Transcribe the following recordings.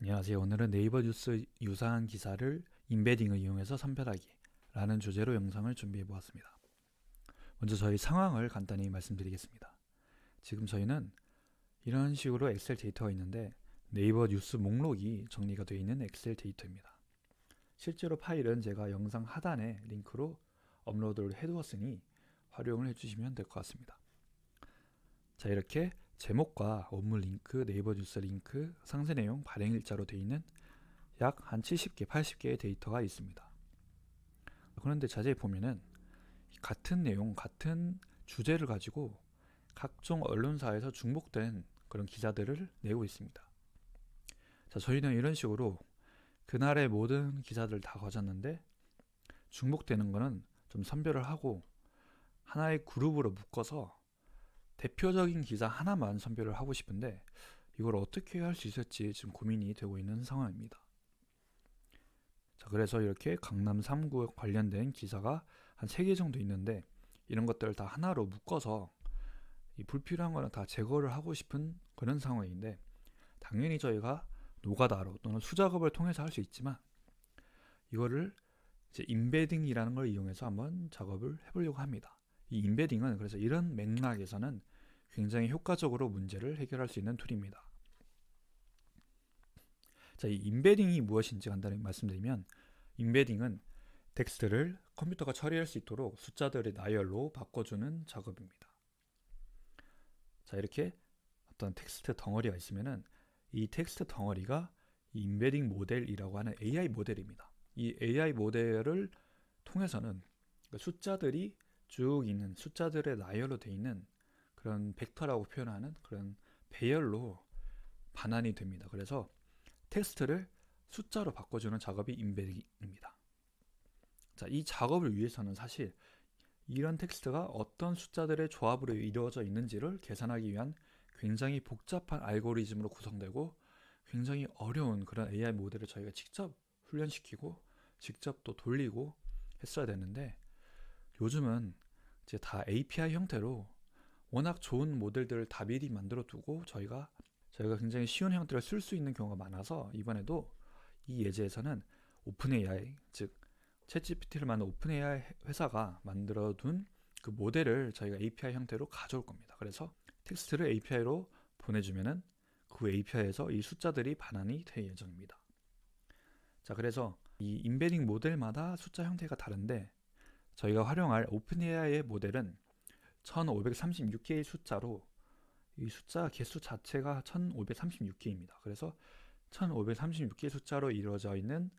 안녕하세요. 오늘은 네이버 뉴스 유사한 기사를 인베딩을 이용해서 선별하기 라는 주제로 영상을 준비해 보았습니다. 먼저 저희 상황을 간단히 말씀드리겠습니다. 지금 저희는 이런 식으로 엑셀 데이터가 있는데 네이버 뉴스 목록이 정리가 되어 있는 엑셀 데이터입니다. 실제로 파일은 제가 영상 하단에 링크로 업로드를 해두었으니 활용을 해주시면 될 것 같습니다. 자, 이렇게 제목과 업무 링크, 네이버 뉴스 링크, 상세 내용, 발행 일자로 되어 있는 약 한 70개, 80개의 데이터가 있습니다. 그런데 자세히 보면은 같은 내용, 같은 주제를 가지고 각종 언론사에서 중복된 그런 기사들을 내고 있습니다. 자, 저희는 이런 식으로 그날의 모든 기사들을 다 가졌는데 중복되는 거는 좀 선별을 하고 하나의 그룹으로 묶어서 대표적인 기사 하나만 선별을 하고 싶은데 이걸 어떻게 할 수 있을지 지금 고민이 되고 있는 상황입니다. 자, 그래서 이렇게 강남 3구 관련된 기사가 한 3개 정도 있는데 이런 것들을 다 하나로 묶어서 이 불필요한 거는 다 제거를 하고 싶은 그런 상황인데 당연히 저희가 노가다로 또는 수작업을 통해서 할 수 있지만 이거를 이제 인베딩이라는 걸 이용해서 한번 작업을 해보려고 합니다. 이 인베딩은 그래서 이런 맥락에서는 굉장히 효과적으로 문제를 해결할 수 있는 툴입니다. 자, 이 인베딩이 무엇인지 간단히 말씀드리면 인베딩은 텍스트를 컴퓨터가 처리할 수 있도록 숫자들의 나열로 바꿔주는 작업입니다. 자, 이렇게 어떤 텍스트 덩어리가 있으면은 이 텍스트 덩어리가 이 인베딩 모델이라고 하는 AI 모델입니다. 이 AI 모델을 통해서는 숫자들이 쭉 있는 숫자들의 나열로 되어 있는 그런 벡터라고 표현하는 그런 배열로 반환이 됩니다. 그래서 텍스트를 숫자로 바꿔주는 작업이 인베딩입니다. 자, 이 작업을 위해서는 사실 이런 텍스트가 어떤 숫자들의 조합으로 이루어져 있는지를 계산하기 위한 굉장히 복잡한 알고리즘으로 구성되고 굉장히 어려운 그런 AI 모델을 저희가 직접 훈련시키고 직접 또 돌리고 했어야 되는데 요즘은 이제 다 API 형태로 워낙 좋은 모델들을 다 미리 만들어 두고 저희가 굉장히 쉬운 형태를 쓸 수 있는 경우가 많아서 이번에도 이 예제에서는 오픈 AI, 즉 챗GPT를 만든 오픈 AI 회사가 만들어 둔 그 모델을 저희가 API 형태로 가져올 겁니다. 그래서 텍스트를 API로 보내주면은 그 API에서 이 숫자들이 반환이 될 예정입니다. 자, 그래서 이 인베딩 모델마다 숫자 형태가 다른데 저희가 활용할 오픈AI의 모델은 1536개의 숫자로 이 숫자 개수 자체가 1536개입니다. 그래서 1536개의 숫자로 이루어져 있는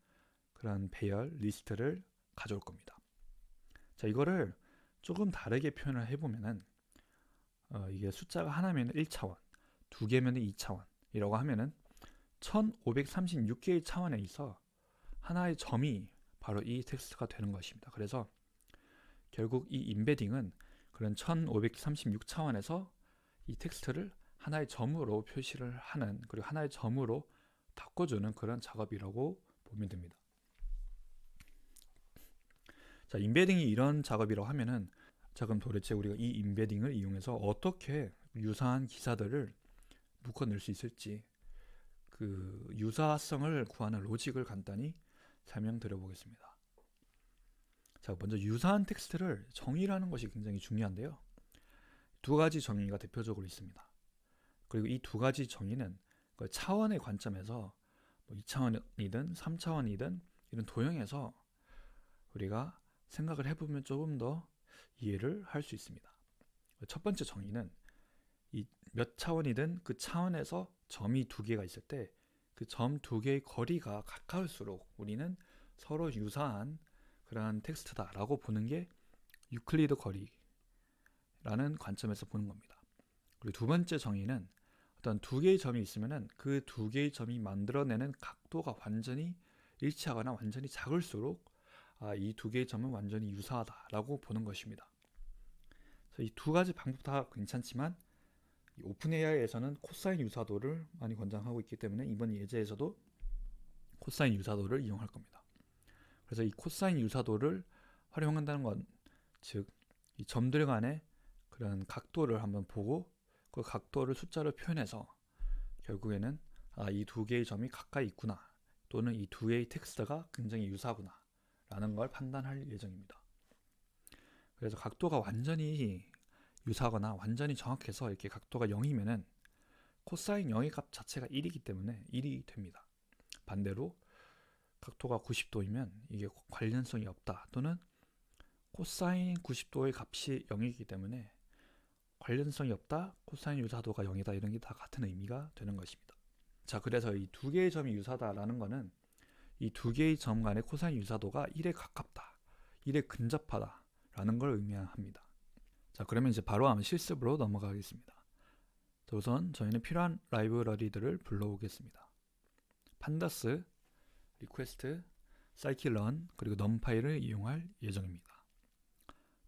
그런 배열 리스트를 가져올 겁니다. 자, 이거를 조금 다르게 표현을 해보면은 이게 숫자가 하나면 1차원, 두 개면 2차원이라고 하면은 1536개의 차원에 있어 하나의 점이 바로 이 텍스트가 되는 것입니다. 그래서 결국 이 인베딩은 그런 1536차원에서 이 텍스트를 하나의 점으로 표시를 하는 그리고 하나의 점으로 바꿔주는 그런 작업이라고 보면 됩니다. 자, 인베딩이 이런 작업이라고 하면은 자, 그럼 도대체 우리가 이 인베딩을 이용해서 어떻게 유사한 기사들을 묶어낼 수 있을지 그 유사성을 구하는 로직을 간단히 설명드려 보겠습니다. 자, 먼저 유사한 텍스트를 정의라는 것이 굉장히 중요한데요. 두 가지 정의가 대표적으로 있습니다. 그리고 이 두 가지 정의는 그 차원의 관점에서 뭐 2차원이든 3차원이든 이런 도형에서 우리가 생각을 해보면 조금 더 이해를 할 수 있습니다. 첫 번째 정의는 이 몇 차원이든 그 차원에서 점이 두 개가 있을 때 그 점 두 개의 거리가 가까울수록 우리는 서로 유사한 그러한 텍스트다라고 보는 게 유클리드 거리라는 관점에서 보는 겁니다. 그리고 두 번째 정의는 어떤 두 개의 점이 있으면은 그 두 개의 점이 만들어내는 각도가 완전히 일치하거나 완전히 작을수록 이 두 개의 점은 완전히 유사하다라고 보는 것입니다. 이 두 가지 방법 다 괜찮지만 오픈 AI에서는 코사인 유사도를 많이 권장하고 있기 때문에 이번 예제에서도 코사인 유사도를 이용할 겁니다. 그래서 이 코사인 유사도를 활용한다는 건 즉 이 점들 간의 그런 각도를 한번 보고 그 각도를 숫자로 표현해서 결국에는 이 두 개의 점이 가까이 있구나, 또는 이 두 개의 텍스트가 굉장히 유사하구나 라는 걸 판단할 예정입니다. 그래서 각도가 완전히 유사하거나 완전히 정확해서 이렇게 각도가 0이면은 코사인 0의 값 자체가 1이기 때문에 1이 됩니다. 반대로 각도가 90도이면 이게 관련성이 없다, 또는 코사인 90도의 값이 0이기 때문에 관련성이 없다, 코사인 유사도가 0이다, 이런 게 다 같은 의미가 되는 것입니다. 자, 그래서 이 두 개의 점이 유사다라는 거는 이 두 개의 점 간의 코사인 유사도가 1에 가깝다, 1에 근접하다 라는 걸 의미합니다. 자, 그러면 이제 바로 한번 실습으로 넘어가겠습니다. 자, 우선 저희는 필요한 라이브러리들을 불러오겠습니다. 판다스, 리퀘스트, scikit-learn, 그리고 numpy를 이용할 예정입니다.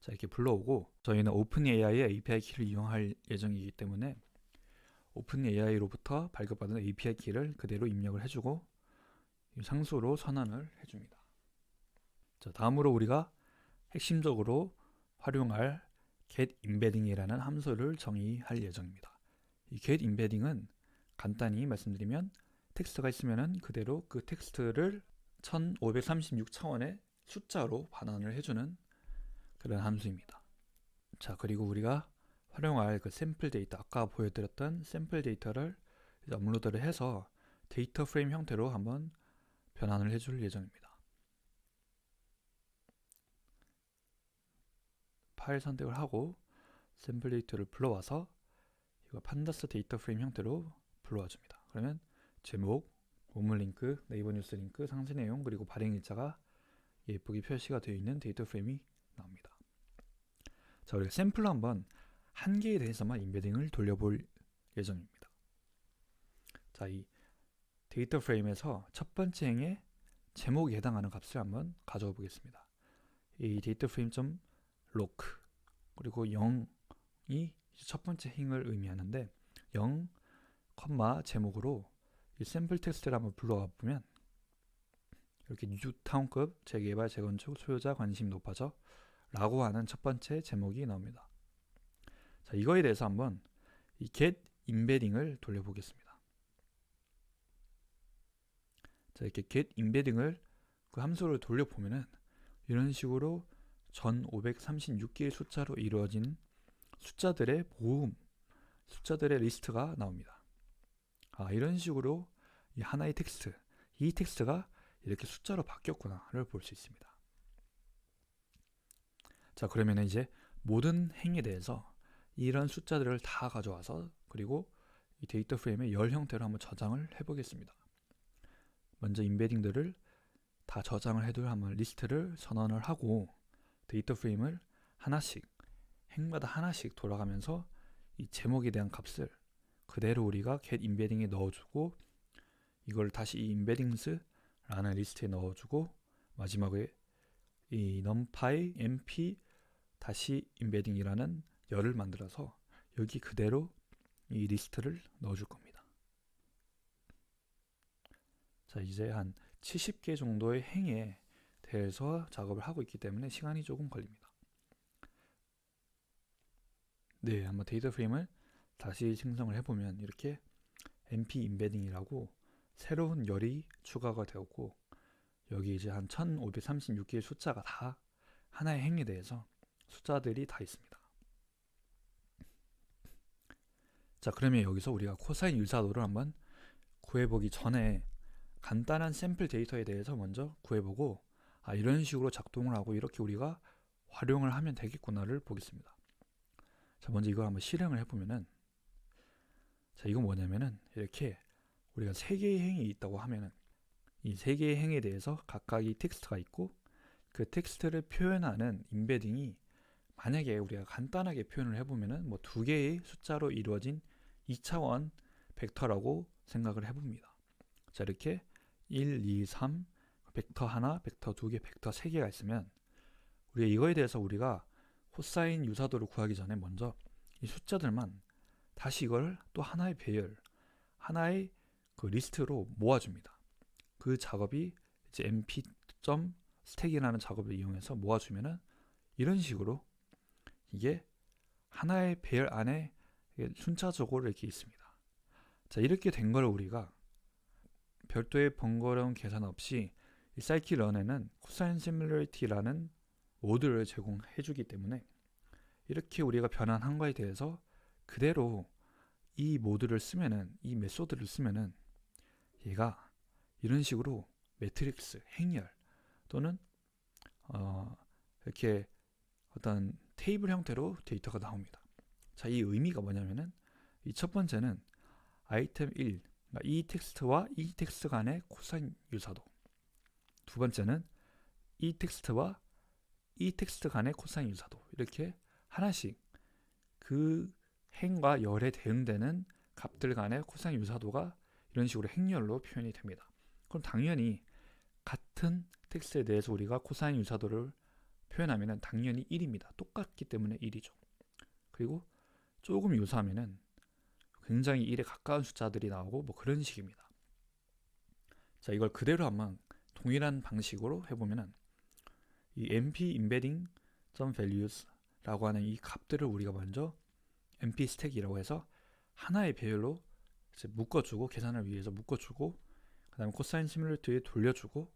자, 이렇게 불러오고 저희는 오픈AI의 API 키를 이용할 예정이기 때문에 오픈AI로부터 발급받은 API 키를 그대로 입력을 해주고 상수로 선언을 해줍니다. 자, 다음으로 우리가 핵심적으로 활용할 getEmbedding이라는 함수를 정의할 예정입니다. 이 getEmbedding은 간단히 말씀드리면 텍스트가 있으면 그대로 그 텍스트를 1536차원의 숫자로 반환을 해주는 그런 함수입니다. 자, 그리고 우리가 활용할 그 샘플 데이터, 아까 보여드렸던 샘플 데이터를 업로드를 해서 데이터 프레임 형태로 한번 변환을 해줄 예정입니다. 파일 선택을 하고 샘플 데이터를 불러와서 이거 판다스 데이터 프레임 형태로 불러와 줍니다. 그러면 제목, 원문 링크, 네이버 뉴스 링크, 상세 내용, 그리고 발행 일자가 예쁘게 표시가 되어 있는 데이터 프레임이 나옵니다. 자, 우리가 샘플로 한번 한 개에 대해서만 임베딩을 돌려볼 예정입니다. 자, 이 데이터 프레임에서 첫 번째 행의 제목에 해당하는 값을 한번 가져와 보겠습니다. 이 데이터 프레임 점 로크, 그리고 0이 첫 번째 행을 의미하는데 0, 제목으로 이 샘플 텍스트를 한번 불러와 보면 이렇게 뉴타운급 재개발 재건축 소유자 관심 높아져 라고 하는 첫 번째 제목이 나옵니다. 자, 이거에 대해서 한번 이 get embedding을 돌려보겠습니다. 자, 이렇게 get embedding을 그 함수를 돌려보면은 이런 식으로 1536개의 숫자로 이루어진 숫자들의 모음, 숫자들의 리스트가 나옵니다. 이런 식으로 이 하나의 텍스트, 이 텍스트가 이렇게 숫자로 바뀌었구나를 볼 수 있습니다. 자, 그러면 이제 모든 행에 대해서 이런 숫자들을 다 가져와서 그리고 이 데이터 프레임의 열 형태로 한번 저장을 해보겠습니다. 먼저 임베딩들을 다 저장을 해둘 한번 리스트를 선언을 하고 데이터 프레임을 하나씩, 행마다 하나씩 돌아가면서 이 제목에 대한 값을 그대로 우리가 get embedding에 넣어주고 이걸 다시 이 embeddings라는 리스트에 넣어주고 마지막에 이 numpy mp 다시 embedding이라는 열을 만들어서 여기 그대로 이 리스트를 넣어줄 겁니다. 자, 이제 한 70개 정도의 행에 대해서 작업을 하고 있기 때문에 시간이 조금 걸립니다. 네, 한번 데이터 프레임을 다시 생성을 해보면 이렇게 mp embedding이라고 새로운 열이 추가가 되었고 여기 이제 한 1536개의 숫자가 다 하나의 행에 대해서 숫자들이 다 있습니다. 자, 그러면 여기서 우리가 코사인 유사도를 한번 구해보기 전에 간단한 샘플 데이터에 대해서 먼저 구해보고 이런 식으로 작동을 하고 이렇게 우리가 활용을 하면 되겠구나를 보겠습니다. 자, 먼저 이걸 한번 실행을 해보면은 자, 이건 뭐냐면은 이렇게 우리가 3개의 행이 있다고 하면은 이 3개의 행에 대해서 각각의 텍스트가 있고 그 텍스트를 표현하는 임베딩이 만약에 우리가 간단하게 표현을 해보면은 뭐 2개의 숫자로 이루어진 2차원 벡터라고 생각을 해봅니다. 자, 이렇게 1, 2, 3 벡터 하나, 벡터 2개, 벡터 3개가 있으면 우리가 이거에 대해서 우리가 코사인 유사도를 구하기 전에 먼저 이 숫자들만 다시 이걸 또 하나의 배열, 하나의 그 리스트로 모아줍니다. 그 작업이 이제 mp.stack이라는 작업을 이용해서 모아주면은 이런 식으로 이게 하나의 배열 안에 순차적으로 이렇게 있습니다. 자, 이렇게 된 걸 우리가 별도의 번거로운 계산 없이 이 scikit-learn에는 코사인 시뮬러리티라는 모듈을 제공해 주기 때문에 이렇게 우리가 변환한 거에 대해서 그대로 이 모듈을 쓰면은, 이 메소드를 쓰면은 얘가 이런 식으로 매트릭스, 행렬 또는 이렇게 어떤 테이블 형태로 데이터가 나옵니다. 자, 이 의미가 뭐냐면은 이 첫 번째는 아이템 1, 그러니까 이 텍스트와 이 텍스트 간의 코사인 유사도. 두 번째는 이 텍스트와 이 텍스트 간의 코사인 유사도. 이렇게 하나씩 그 행과 열에 대응되는 값들 간의 코사인 유사도가 이런 식으로 행렬로 표현이 됩니다. 그럼 당연히 같은 텍스트에 대해서 우리가 코사인 유사도를 표현하면 당연히 1입니다. 똑같기 때문에 1이죠. 그리고 조금 유사하면은 굉장히 1에 가까운 숫자들이 나오고 뭐 그런 식입니다. 자, 이걸 그대로 한번 동일한 방식으로 해보면은 이 np embedding values 라고 하는 이 값들을 우리가 먼저 np 스택이라고 해서 하나의 배열로 이제 묶어주고, 계산을 위해서 묶어주고, 그 다음에 코사인 시뮬레이터에 돌려주고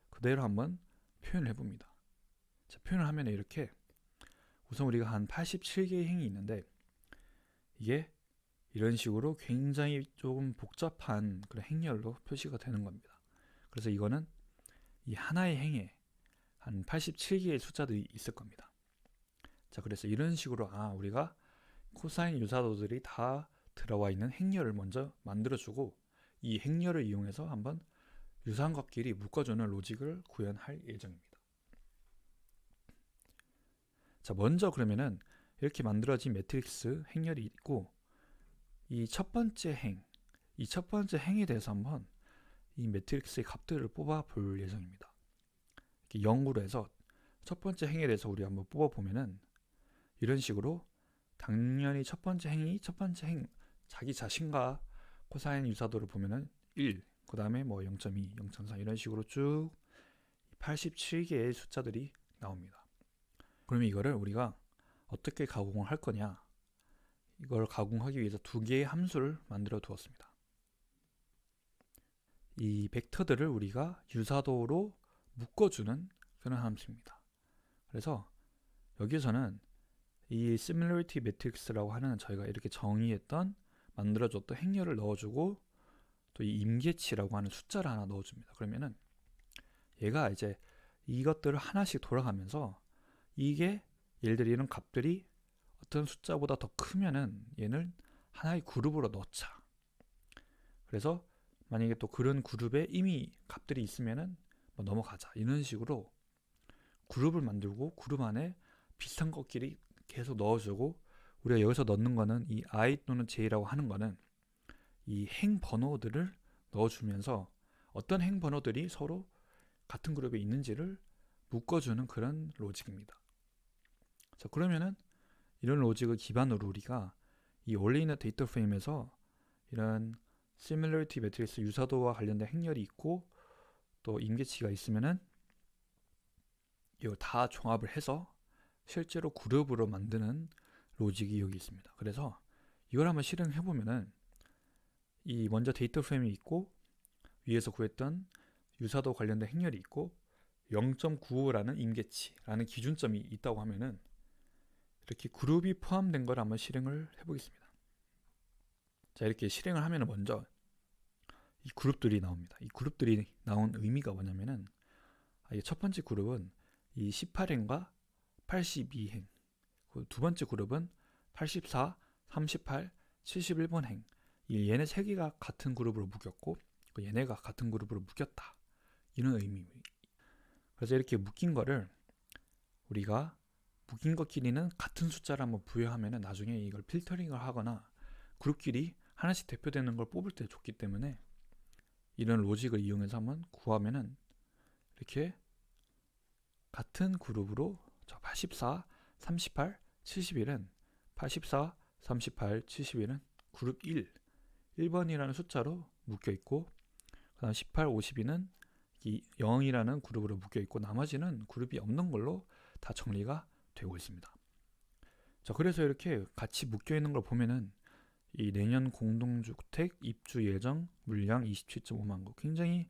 그대로 한번 표현을 해봅니다. 자, 표현을 하면 이렇게 우선 우리가 한 87개의 행이 있는데 이게 이런 식으로 굉장히 조금 복잡한 그런 행렬로 표시가 되는 겁니다. 그래서 이거는 이 하나의 행에 한 87개의 숫자들이 있을 겁니다. 자, 그래서 이런 식으로 우리가 코사인 유사도들이 다 들어와 있는 행렬을 먼저 만들어주고 이 행렬을 이용해서 한번 유사한 것끼리 묶어주는 로직을 구현할 예정입니다. 자, 먼저 그러면은 이렇게 만들어진 매트릭스 행렬이 있고 이 첫 번째 행에 대해서 한번 이 매트릭스의 값들을 뽑아 볼 예정입니다. 이렇게 0으로 해서 첫 번째 행에 대해서 우리 한번 뽑아 보면은 이런 식으로 당연히 첫 번째 행 자기 자신과 코사인 유사도를 보면은 1, 그 다음에 뭐 0.2, 0.4 이런 식으로 쭉 87개의 숫자들이 나옵니다. 그러면 이거를 우리가 어떻게 가공을 할 거냐? 이걸 가공하기 위해서 두 개의 함수를 만들어 두었습니다. 이 벡터들을 우리가 유사도로 묶어주는 그런 함수입니다. 그래서 여기서는 이 similarity matrix라고 하는 저희가 이렇게 정의했던 만들어줬던 행렬을 넣어주고 또 이 임계치라고 하는 숫자를 하나 넣어줍니다. 그러면은 얘가 이제 이것들을 하나씩 돌아가면서 이게 예를 들어 이런 값들이 어떤 숫자보다 더 크면은 얘는 하나의 그룹으로 넣자. 그래서 만약에 또 그런 그룹에 이미 값들이 있으면은 뭐 넘어가자. 이런 식으로 그룹을 만들고 그룹 안에 비슷한 것끼리 계속 넣어주고 우리가 여기서 넣는 거는 이 i 또는 j라고 하는 거는 이 행 번호들을 넣어주면서 어떤 행 번호들이 서로 같은 그룹에 있는지를 묶어주는 그런 로직입니다. 자, 그러면은 이런 로직을 기반으로 우리가 이 원래 있는 데이터 프레임에서 이런 similarity 매트릭스 유사도와 관련된 행렬이 있고 또 임계치가 있으면은 이걸 다 종합을 해서 실제로 그룹으로 만드는 로직이 여기 있습니다. 그래서 이걸 한번 실행해 보면은 이 먼저 데이터 프레임이 있고 위에서 구했던 유사도 관련된 행렬이 있고 0.95라는 임계치라는 기준점이 있다고 하면은 이렇게 그룹이 포함된 걸 한번 실행을 해보겠습니다. 자, 이렇게 실행을 하면 먼저 이 그룹들이 나옵니다. 이 그룹들이 나온 의미가 뭐냐면은 첫 번째 그룹은 이 18행과 82행, 두 번째 그룹은 84, 38, 71번 행. 얘네 세 개가 같은 그룹으로 묶였고 얘네가 같은 그룹으로 묶였다. 이런 의미입니다. 그래서 이렇게 묶인 거를 우리가 묶인 것끼리는 같은 숫자를 한번 부여하면 나중에 이걸 필터링을 하거나 그룹끼리 하나씩 대표되는 걸 뽑을 때 좋기 때문에 이런 로직을 이용해서 한번 구하면은 이렇게 같은 그룹으로 84, 38, 71은 84, 38, 71은 그룹 1번이라는 숫자로 묶여 있고 그 다음 18, 52는 이 0이라는 그룹으로 묶여 있고 나머지는 그룹이 없는 걸로 다 정리가 되고 있습니다. 자, 그래서 이렇게 같이 묶여 있는 걸 보면은 이 내년 공동주택 입주 예정 물량 27.5만 구, 굉장히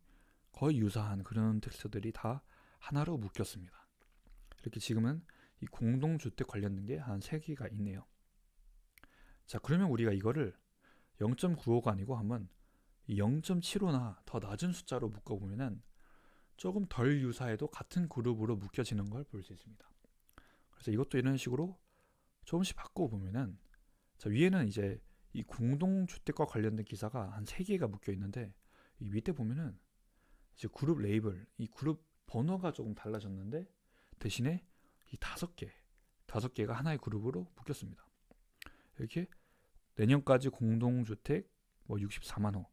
거의 유사한 그런 텍스트들이 다 하나로 묶였습니다. 이렇게 지금은 이 공동주택 관련된 게 한 3개가 있네요. 자, 그러면 우리가 이거를 0.95가 아니고 한번 0.75나 더 낮은 숫자로 묶어보면은 조금 덜 유사해도 같은 그룹으로 묶여지는 걸 볼 수 있습니다. 그래서 이것도 이런 식으로 조금씩 바꿔보면은, 자, 위에는 이제 이 공동주택과 관련된 기사가 한 3개가 묶여 있는데, 이 밑에 보면은 이제 그룹 레이블, 이 그룹 번호가 조금 달라졌는데 대신에 이 5개가 하나의 그룹으로 묶였습니다. 이렇게 내년까지 공동주택 뭐 64만 호,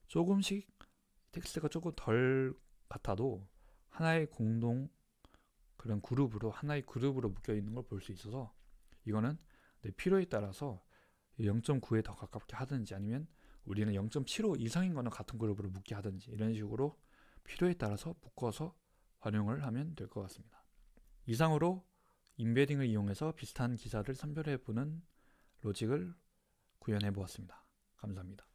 조금씩 텍스트가 조금 덜 같아도 하나의 하나의 그룹으로 묶여 있는 걸 볼 수 있어서, 이거는 내 필요에 따라서 0.9에 더 가깝게 하든지, 아니면 우리는 0.75 이상인 거는 같은 그룹으로 묶게 하든지, 이런 식으로 필요에 따라서 묶어서 활용을 하면 될 것 같습니다. 이상으로 인베딩을 이용해서 비슷한 기사를 선별해 보는 로직을 구현해 보았습니다. 감사합니다.